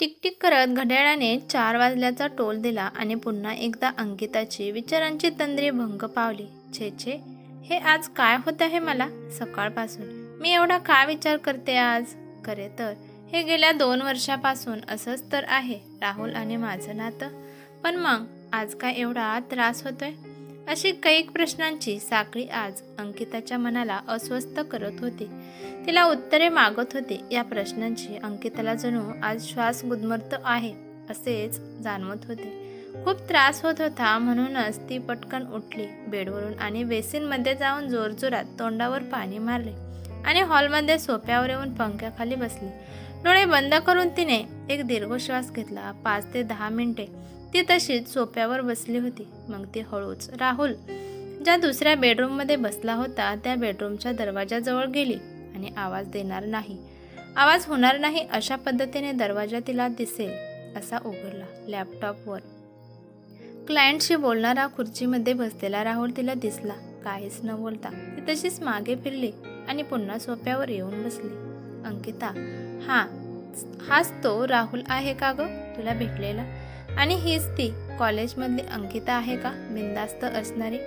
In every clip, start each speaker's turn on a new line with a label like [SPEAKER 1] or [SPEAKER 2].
[SPEAKER 1] टिकटिक करत घड्याळाने 4 वाजल्याचा टोल दिला आणि पुन्हा एकदा अंकिताची विचारांची तंद्री भंग पावली. छे छे, हे आज काय होत आहे मला सकाळपासून? मी एवढा का विचार करते आज? खरे तर हे गेल्या 2 वर्षापासून असंच तर आहे राहुल आणि माझं नातं. पण मग आज काय एवढा त्रास होतोय? अशी कैक प्रश्नांची साखळी आज अंकिताच्या मनाला अस्वस्थ करत होती. तिला उत्तरे मागत होती. या प्रश्नांची अंकिताला जणू आज श्वास गुदमरत आहे असेच जाणवत होते. खूप त्रास होत होता म्हणूनच ती पटकन उठली बेडवरून आणि बेसिनमध्ये जाऊन जोरजोरात तोंडावर पाणी मारले आणि हॉलमध्ये सोफ्यावर येऊन पंख्याखाली बसली. डोळे बंद करून तिने एक दीर्घ श्वास घेतला. 5 ते 10 मिनिटे ती तशीच सोफ्यावर बसली होती. मग ती हळूच राहुल ज्या दुसऱ्या बेडरूममध्ये बसला होता त्या बेडरूमच्या दरवाजाजवळ गेली आणि आवाज देणार नाही, आवाज होणार नाही अशा पद्धतीने दरवाजा तिला दिसेल असा उघडला. लॅपटॉपवर क्लायंटशी बोलणारा खुर्चीमध्ये बसलेला राहुल तिला दिसला. काहीच न बोलता ती तशीच मागे फिरली आणि पुन्हा सोफ्यावर येऊन बसली. अंकिता, हाच तो राहुल आहे का ग तुला भेटलेला? आणि हीच ती कॉलेजमधली अंकिता आहे का बिनधास्त असणारी?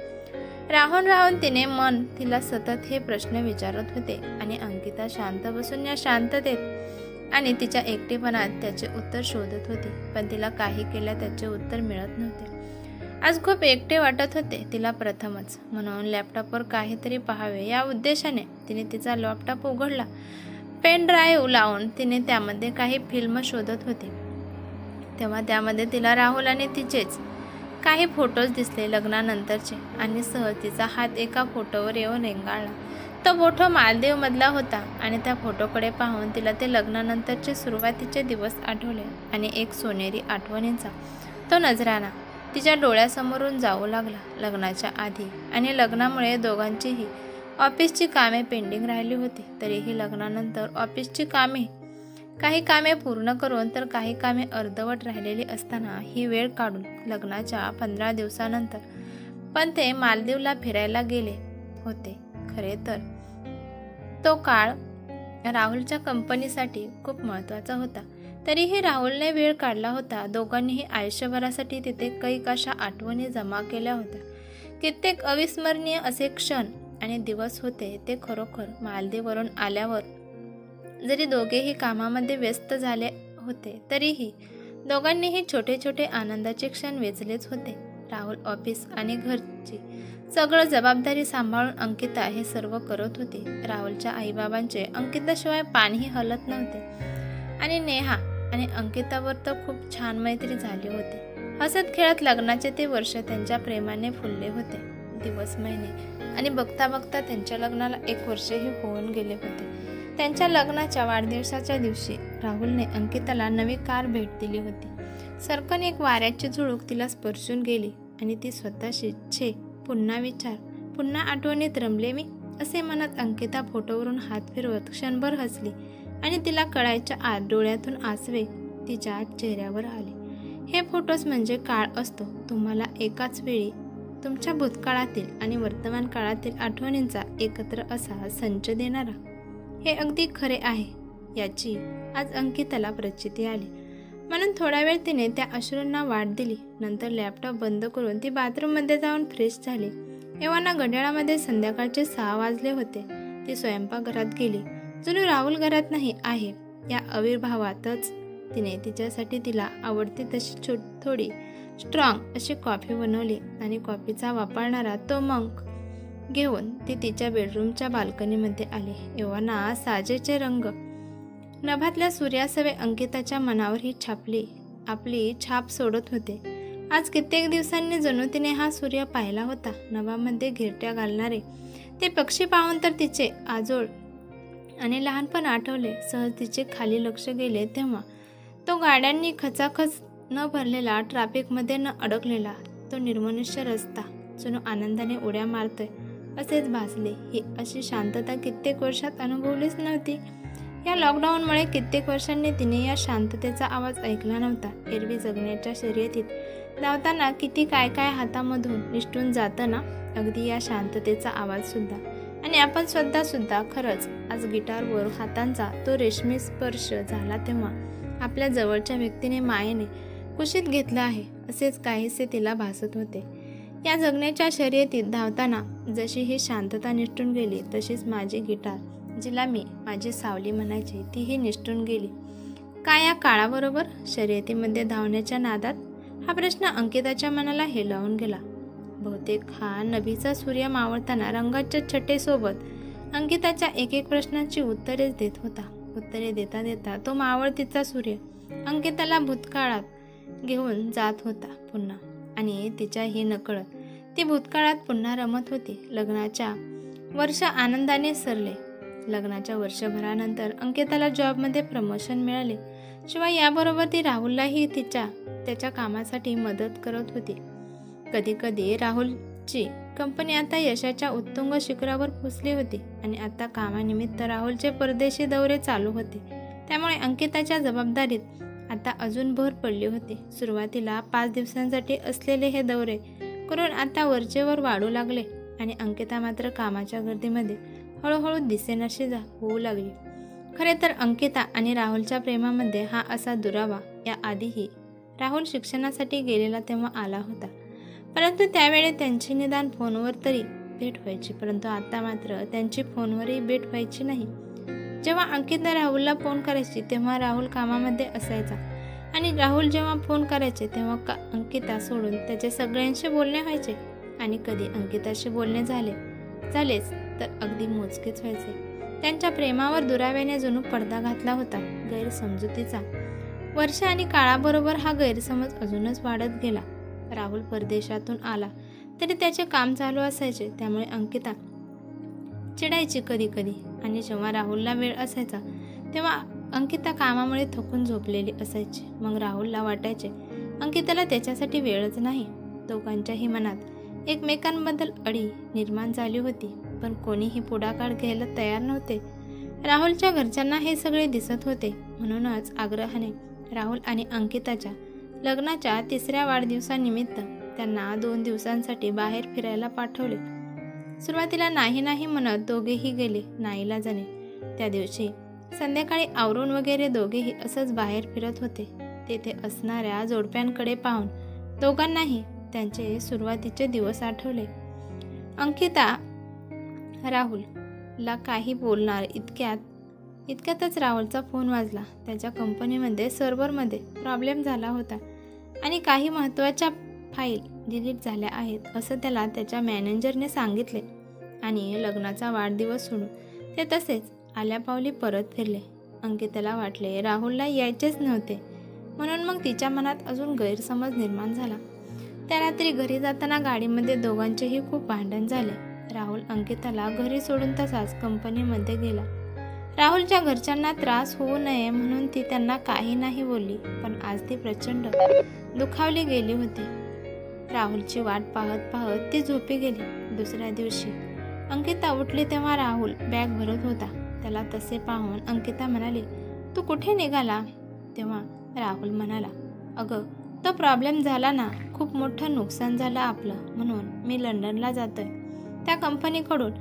[SPEAKER 1] राहून राहून तिने मन तिला सतत हे प्रश्न विचारत होते आणि अंकिता शांत बसून या शांततेत आणि तिच्या एकटेपणात त्याचे उत्तर शोधत होती. पण तिला काही केल्या त्याचे उत्तर मिळत नव्हते. आज खूप एकटे वाटत होते तिला प्रथमच, म्हणून लॅपटॉपवर काहीतरी पाहावे या उद्देशाने तिने तिचा लॅपटॉप उघडला. पेन ड्राईव्ह लावून तिने त्यामध्ये काही फिल्म शोधत होती. तेव्हा त्यामध्ये तिला राहुल आणि तिचेच काही फोटोज दिसले लग्नानंतरचे आणि सहज तिचा हात एका फोटोवर येऊन रेंगाळला. तो फोटो मालदीवमधला होता आणि त्या फोटोकडे पाहून तिला ते लग्नानंतरचे सुरुवातीचे दिवस आठवले आणि एक सोनेरी आठवणींचा तो नजराणा तिच्या डोळ्यासमोरून जाऊ लागला. लग्नाच्या आधी आणि लग्नामुळे दोघांचीही ऑफिसची कामे पेंडिंग राहिली होती. तरीही लग्नानंतर ऑफिसची काही कामे पूर्ण करून तर काही कामे अर्धवट राहिलेली असताना ही वेळ काढून लग्नाच्या 15 दिवसानंतर पण ते मालदीवला फिरायला गेले होते. खरे तर तो काळ राहुलच्या कंपनीसाठी खूप महत्त्वाचा होता. तरीही राहुलने वेळ काढला होता. दोघांनीही आयुष्यभरासाठी तिथे कैक अशा आठवणी जमा केल्या होत्या. कित्येक अविस्मरणीय असे क्षण आणि दिवस होते ते. खरोखर मालदीवरून आल्यावर जरी दोघेही कामामध्ये व्यस्त झाले होते तरीही दोघांनीही छोटे छोटे आनंदाचे क्षण वेचलेच होते. राहुल ऑफिस आणि घरची सगळं जबाबदारी सांभाळून अंकिता हे सर्व करत होती. राहुलच्या आईबाबांचे अंकिताशिवाय पाणीही हलत नव्हते आणि नेहा आणि अंकितावर तर खूप छान मैत्री झाली होती. हसत खेळत लग्नाचे ते वर्ष त्यांच्या प्रेमाने फुलले होते. दिवस महिने आणि बघता बघता त्यांच्या लग्नाला 1 वर्षही होऊन गेले होते. त्यांच्या लग्नाच्या वाढदिवसाच्या दिवशी राहुलने अंकिताला नवी कार भेट दिली होती. सरकन एक वाऱ्याची झुळूक तिला स्पर्शून गेली आणि ती स्वतःशी छे, पुन्हा विचार, पुन्हा आठवणीत रमले मी असे म्हणत अंकिता फोटोवरून हात फिरवत क्षणभर हसली आणि तिला कळायच्या आत डोळ्यातून आसवे तिच्या चेहऱ्यावर आले. हे फोटोज म्हणजे काळ असतो तुम्हाला एकाच वेळी तुमच्या भूतकाळातील आणि वर्तमान काळातील आठवणींचा एकत्र असा संच देणारा. हे अगदी खरे आहे याची आज अंकिताला प्रचिती आली. म्हणून थोडा वेळ तिने त्या अश्रूंना वाट दिली. नंतर लॅपटॉप बंद करून ती बाथरूममध्ये जाऊन फ्रेश झाली. एव्हाना घड्याळामध्ये संध्याकाळचे 6 वाजले होते. ती स्वयंपाकघरात गेली. जणू राहुल घरात नाही आहे या आविर्भावातच तिने तिच्यासाठी तिला आवडती तशी थोडी स्ट्रॉंग अशी कॉफी बनवली आणि कॉफीचा वापरणारा तो मग घेऊन ती तिच्या बेडरूमच्या बाल्कनीमध्ये आली. एव्हाना साजेचे रंग नभातल्या सूर्यासवे अंकिताच्या मनावरही आपली छाप सोडत होते. आज कित्येक दिवसांनी जणू तिने हा सूर्य पाहिला होता. नभामध्ये घिरट्या घालणारे ते पक्षी पाहून तर तिचे आजोळ आणि लहानपण आठवले. सहज तिचे खाली लक्ष गेले तेव्हा तो गाड्यांनी खचाखच न भरलेला, ट्रॅफिकमध्ये न अडकलेला तो निर्मनुष्य रस्ता जणू आनंदाने उड्या मारतोय असेच भासले. ही अशी शांतता कित्येक वर्षात अनुभवलीच नव्हती. या लॉकडाऊनमुळे कित्येक वर्षांनी तिने या शांततेचा आवाज ऐकला नव्हता. एरवी जगण्याच्या शर्यतीत धावताना किती काय काय हातामधून निसटून जातं ना, अगदी या शांततेचा आवाज सुद्धा आणि आपण सुद्धा खरंच आज गिटारवर हातांचा तो रेशमी स्पर्श झाला तेव्हा आपल्या जवळच्या व्यक्तीने मायेने कुशीत घेतलं आहे असेच काहीसे तिला भासत होते. या जगण्याच्या शर्यतीत धावताना जशी ही शांतता निसटून गेली तशीच माझी गिटार जिला मी माझी सावली म्हणायची तीही निसटून गेली. काय या काळाबरोबर शर्यतीमध्ये धावण्याच्या नादात? हा प्रश्न अंकिताच्या मनाला हेलावून गेला. बहुतेक हा नभीचा सूर्य मावळताना रंगाच्या छटेसोबत अंकिताच्या एक प्रश्नांची उत्तरेच देत होता. उत्तरे देता देता तो मावळतीचा सूर्य अंकिताला भूतकाळात घेऊन जात होता पुन्हा, आणि तिच्याही नकळत ती भूतकाळात पुन्हा रमत होती. लग्नाच्या वर्ष आनंदाने सरले. लग्नाच्या वर्षभरानंतर अंकिताला जॉबमध्ये प्रमोशन मिळाले. शिवाय याबरोबर ती राहुललाही त्याच्या कामासाठी मदत करत होती. कधी कधी राहुलची कंपनी आता यशाच्या उत्तुंग शिखरावर पोचली होती आणि आता कामानिमित्त राहुलचे परदेशी दौरे चालू होते. त्यामुळे अंकिताच्या जबाबदारीत आता अजून भर पडली होती. सुरुवातीला 5 दिवसांसाठी असलेले हे दौरे करून आता वरचेवर वाढू लागले आणि अंकिता मात्र कामाच्या गर्दीमध्ये हळूहळू दिसेनाशी होऊ लागली. खरे तर अंकिता आणि राहुलच्या प्रेमामध्ये हा असा दुरावा या आधीही राहुल शिक्षणासाठी गेलेला तेव्हा आला होता, परंतु त्यावेळी त्यांची निदान फोनवर तरी भेट व्हायची. परंतु आता मात्र त्यांची फोनवरही भेट व्हायची नाही. जेव्हा अंकिता राहुलला फोन करायची तेव्हा राहुल कामामध्ये असायचा आणि राहुल जेव्हा फोन करायचे तेव्हा अंकिता सोडून त्याचे सगळ्यांशी बोलणे व्हायचे. आणि कधी अंकिताशी बोलणे झालेच तर अगदी मोजकेच व्हायचे. त्यांच्या प्रेमावर दुराव्याने जणू पडदा घातला होता गैरसमजुतीचा. वर्ष आणि काळाबरोबर हा गैरसमज अजूनच वाढत गेला. राहुल परदेशातून आला तरी त्याचे काम चालू असायचे, त्यामुळे अंकिता चिडायची कधी कधी. आणि जेव्हा राहुलला वेळ असायचा तेव्हा अंकिता कामामुळे थकून झोपलेली असायची. मग राहुलला वाटायचे अंकिताला त्याच्यासाठी वेळच नाही. दोघांच्याही मनात एकमेकांबद्दल अडी निर्माण झाली होती, पण कोणीही पुढाकार घ्यायला तयार नव्हते. राहुलच्या घरच्यांना हे सगळे दिसत होते. म्हणूनच आग्रहाने राहुल आणि अंकिताच्या लग्नाच्या 3ऱ्या वाढदिवसानिमित्त त्यांना 2 दिवसांसाठी बाहेर फिरायला पाठवले. सुरुवातीला नाही म्हणत दोघेही गेले नाईलाजाने. त्या दिवशी संध्याकाळी आवरून वगैरे दोघेही असंच बाहेर फिरत होते. तेथे असणाऱ्या जोडप्यांकडे पाहून दोघांनाही त्यांचे सुरुवातीचे दिवस आठवले. अंकिता राहुलला काही बोलणार इतक्यातच राहुलचा फोन वाजला. त्याच्या कंपनीमध्ये सर्व्हरमध्ये प्रॉब्लेम झाला होता आणि काही महत्त्वाच्या फाईल डिलीट झाल्या आहेत असं त्याला त्याच्या मॅनेजरने सांगितले. आणि लग्नाचा वाढदिवस सोडून ते तसेच आल्यापावली परत फिरले. अंकिताला वाटले राहुलला यायचेच नव्हते, म्हणून मग तिच्या मनात अजून गैरसमज निर्माण झाला. त्या रात्री घरी जाताना गाडीमध्ये दोघांचेही खूप भांडण झाले. राहुल अंकिताला घरी सोडून तसाच कंपनीमध्ये गेला. राहुलच्या घरच्यांना त्रास होऊ नये म्हणून ती त्यांना काही नाही बोलली, पण आज ती प्रचंड दुखावली गेली होती. राहुलची वाट पाहत ती झोपी गेली. दुसऱ्या दिवशी अंकिता उठली तेव्हा राहुल बॅग भरत होता. त्याला तसे पाहून अंकिता म्हणाली, तू कुठे निघाला? तेव्हा राहुल म्हणाला, अगं तो प्रॉब्लेम झाला ना, खूप मोठं नुकसान झालं आपलं, म्हणून मी लंडनला जातोय त्या कंपनीकडून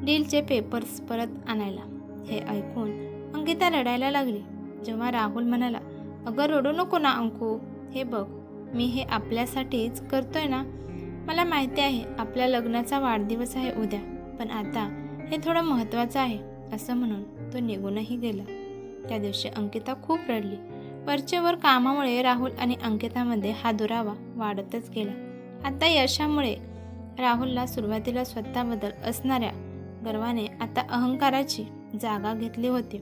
[SPEAKER 1] डीलचे पेपर्स परत आणायला. हे ऐकून अंकिता रडायला लागली. जेव्हा राहुल म्हणाला, अगं रडू नको ना अंकू, हे बघ मी हे आपल्यासाठीच करतोय ना, मला माहिती आहे आपल्या लग्नाचा वाढदिवस आहे उद्या, पण आता हे थोडं महत्त्वाचं आहे असं म्हणून तो निघूनही गेला. त्या दिवशी अंकिता खूप रडली. वरचेवर कामामुळे राहुल आणि अंकितामध्ये हा दुरावा वाढतच गेला. आता यशामुळे राहुलला सुरुवातीला स्वतःबद्दल असणाऱ्या गर्वाने आता अहंकाराची जागा घेतली होती.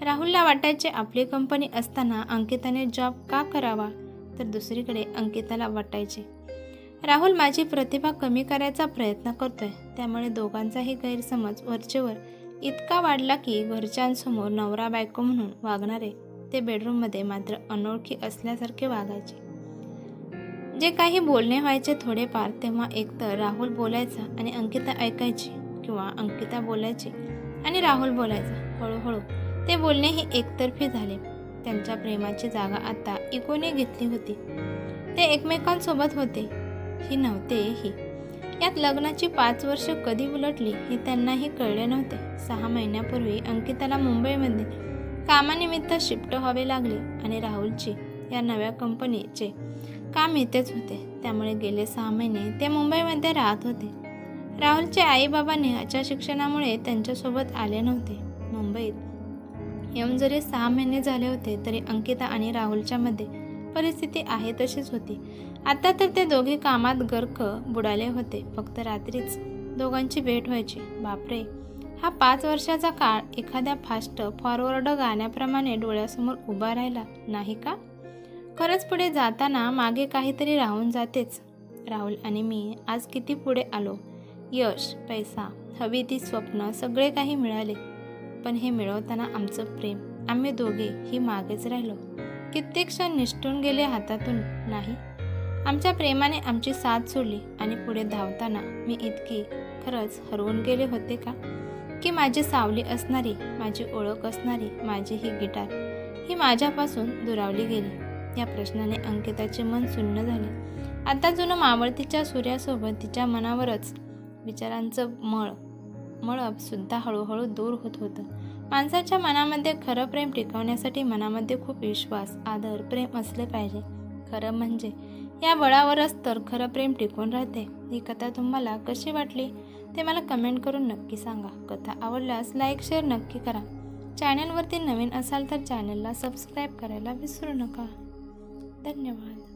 [SPEAKER 1] राहुलला वाटायचे आपली कंपनी असताना अंकिताने जॉब का करावा, तर दुसरीकडे अंकिताला वाटायचे राहुल माझी प्रतिभा कमी करायचा प्रयत्न करतोय. त्यामुळे दोघांचाही गैरसमज वरचेवर इतका वाढला की घरच्यांसमोर नवरा बायको म्हणून वागणारे ते बेडरूममध्ये मात्र अनोळखी असल्यासारखे वागायचे. जे काही बोलणे व्हायचे थोडेफार तेव्हा एकतर राहुल बोलायचा आणि अंकिता ऐकायची, किंवा अंकिता बोलायची आणि राहुल बोलायचा. हळूहळू ते बोलणेही एकतर्फी झाले. त्यांच्या प्रेमाची जागा आता इगोने घेतली होती. ते एकमेकांसोबत होते ही नव्हते ही. यात लग्नाची 5 वर्ष कधी उलटली हे त्यांनाही कळले नव्हते. 6 महिन्यापूर्वी अंकिताला मुंबईमध्ये कामानिमित्त शिफ्ट व्हावे लागले आणि राहुलची या नव्या कंपनीचे काम इथेच होते. त्यामुळे गेले 6 महिने ते मुंबईमध्ये राहत होते. राहुलचे आई बाबा नेहाच्या शिक्षणामुळे त्यांच्यासोबत आले नव्हते. मुंबईत येऊन जरी 6 महिने झाले होते तरी अंकिता आणि राहुलच्या मध्ये परिस्थिती आहे तशीच होती. आता तर ते दोघे कामात गर्क बुडाले होते. फक्त रात्रीच दोघांची भेट व्हायची. बापरे, हा 5 वर्षाचा काळ एखाद्या फास्ट फॉरवर्ड गाण्याप्रमाणे डोळ्यासमोर उभा राहिला नाही का? खरंच पुढे जाताना मागे काहीतरी राहून जातेच. राहुल आणि मी आज किती पुढे आलो. यश, पैसा, हवी ती स्वप्न सगळे काही मिळाले. पण हे मिळवताना आमचं प्रेम, आम्ही दोघे ही मागेच राहिलो. कित्येक क्षण निसटून गेले हातातून नाही. आमच्या प्रेमाने आमची साथ सोडली आणि पुढे धावताना मी इतकी खरंच हरवून गेले होते का? की माझी सावली असणारी, माझी ओळख असणारी माझी ही गिटार ही माझ्यापासून दुरावली गेली. या प्रश्नाने अंकिताचे मन सुन्न झाले. आता जुनं मावळतीच्या सूर्यासोबत तिच्या मनावरच विचारांचं मळब सुद्धा हळूहळू दूर होत होतं. माणसाच्या मनामध्ये खरं प्रेम टिकवण्यासाठी मनामध्ये खूप विश्वास, आदर, प्रेम असले पाहिजे. खरं म्हणजे या बळावरच तर खरं प्रेम टिकून राहते. ही कथा तुम्हाला कशी वाटली ते मला कमेंट करून नक्की सांगा. कथा आवडल्यास लाईक शेअर नक्की करा. चॅनलवरती नवीन असाल तर चॅनलला सबस्क्राईब करायला विसरू नका. धन्यवाद.